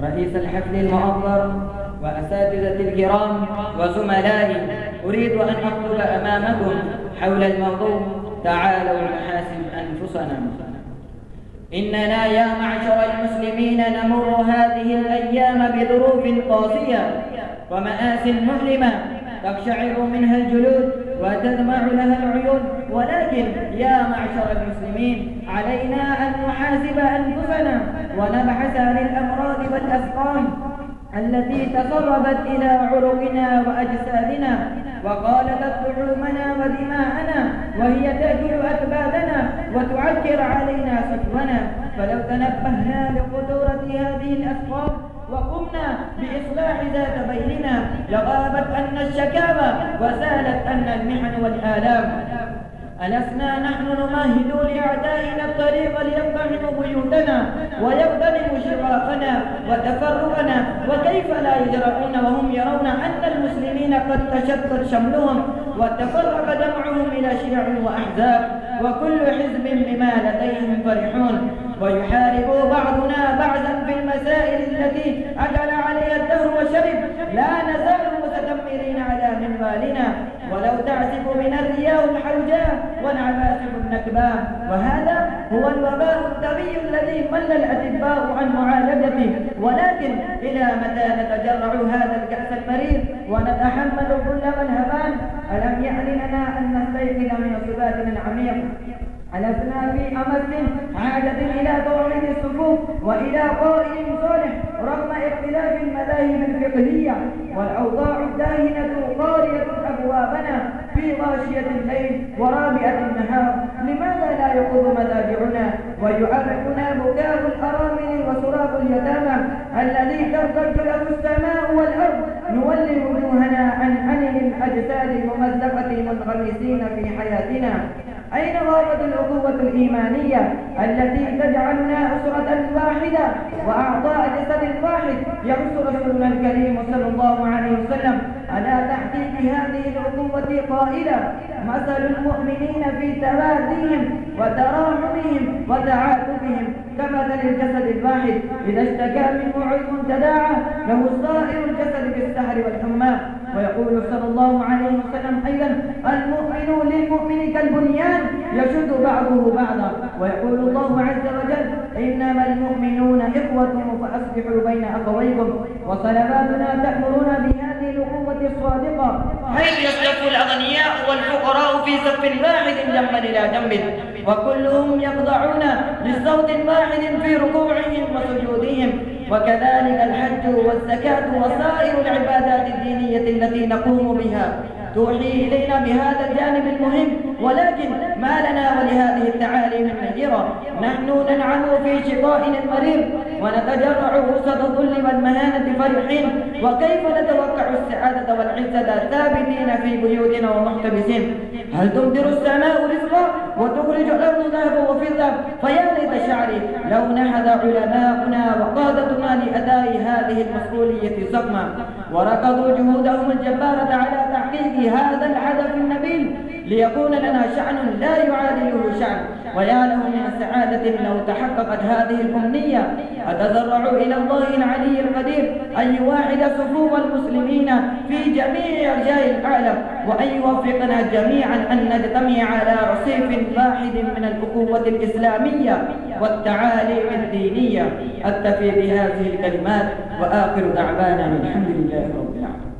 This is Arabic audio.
رئيس الحفل المؤطر وأساتذة الكرام وزملائي، أريد أن أخطب أمامكم حول الموضوع تعالوا نحاسب أنفسنا. إننا يا معشر المسلمين نمر هذه الأيام بظروف قاسية ومآسٍ مؤلمة تقشعر منها الجلود وتدمع لها العيون، ولكن يا معشر المسلمين علينا أن نحاسب أنفسنا ونبحث عن الأمراض والأسقام التي تسربت إلى عروقنا وأجسادنا وقالت لحومنا ودماءنا، وهي تأكل أكبادنا وتعكر علينا سكونا. فلو تنبهنا لخطورة هذه الأسقام وقمنا بإصلاح ذات بيننا لغابت عنا الشكاوى وزالت عنا المحن والآلام. ألسنا نحن نمهد لأعدائنا الطريق ليقتحموا بيوتنا ويغتنموا شقاقنا وتفرقنا؟ وكيف لا يجرؤون وهم يرون أن المسلمين قد تشتت شملهم وتفرق جمعهم إلى شيع وأحزاب، وكل حزب بما لديهم فرحون، ويحارب بعضنا بعضا في المسائل التي أكل عليها الدهر وشرب. لا نزال متدمرين على منوالنا، ولو تعزف من الرياح الحوجاء والعباسب النكباء. وهذا هو الوباء الطبي الذي مل الأطباء عن معالجته. ولكن إلى متى نتجرع هذا الكأس المرير ونتحمل كل الهبان؟ ألم يأن لنا أن نستيقظ من صباتنا العميق؟ ألسنا في أمس عادة إلى توحيد الصفوف وإلى قائد صالح رغم اختلاف المذاهب الفقهية؟ والأوضاع الداهنة قارية أبوابنا في غاشية الليل ورابعة النهار. لماذا لا يقظ مضاجعنا ويعرفنا بكاء الأرامل وصراخ اليتامى الذي ترتج له السماء والأرض؟ نولي وجوهنا عن الأجساد الممزقة المنغمسين في حياتنا. أين غابت الأخوة الإيمانية التي تجعلنا أسرة واحدة وأعضاء جسد واحد؟ يرسل رسولنا الكريم صلى الله عليه وسلم على تحقيق هذه الأخوة قائلا: مثل المؤمنين في توادهم وتراحمهم وتعاطفهم كمثل الجسد الواحد إذا اشتكى منه عضو تداعى له سائر الجسد بالسهر والحمى. ويقول صلى الله عليه وسلم أيضا: المؤمن للمؤمن كالبنيان يشد بعضه بعضا. ويقول الله عز وجل: إنما المؤمنون إخوة فأصلحوا بين أخويكم. وصلواتنا تأمرنا بهذه الأخوة الصادقة حيث يصف الأغنياء والفقراء في صف واحد جنبا إلى جنب، وكلهم يخضعون لصوت واحد في ركوعهم وسجودهم. وكذلك الحج والزكاة وسائر العبادات الدينية التي نقوم بها توحي إلينا بهذا الجانب المهم. ولكن ما لنا ولهذه التعاليم النيرة؟ نحن ننعم في شقائنا المرير ونتجرع وسط الذل والمهانة فرحين، وكيف نتوقع السعادة والعزة ثابتين في بيوتنا ومحتبسين؟ هل تمطر السماء رزقا وتخرج الأرض ذهبا وفضة؟ فيا ليت شعري لو نهض علماؤنا وقادتنا لأداء هذه المسؤولية صقما وركضوا جهودهم الجبارة على تحقيق هذا الهدف النبيل ليكون لنا شأن لا يعادله شأن. ويا له من سعادة لو تحققت هذه الأمنية. أتضرع إلى الله العلي القدير أن يواحد صفوف المسلمين في جميع أرجاء العالم، وأن يوفقنا جميعا أن نجتمع على رصيف واحد من الأخوة الإسلامية والتعاليم الدينية. أكتفي بهذه الكلمات وآخر دعوانا الحمد لله رب العالمين.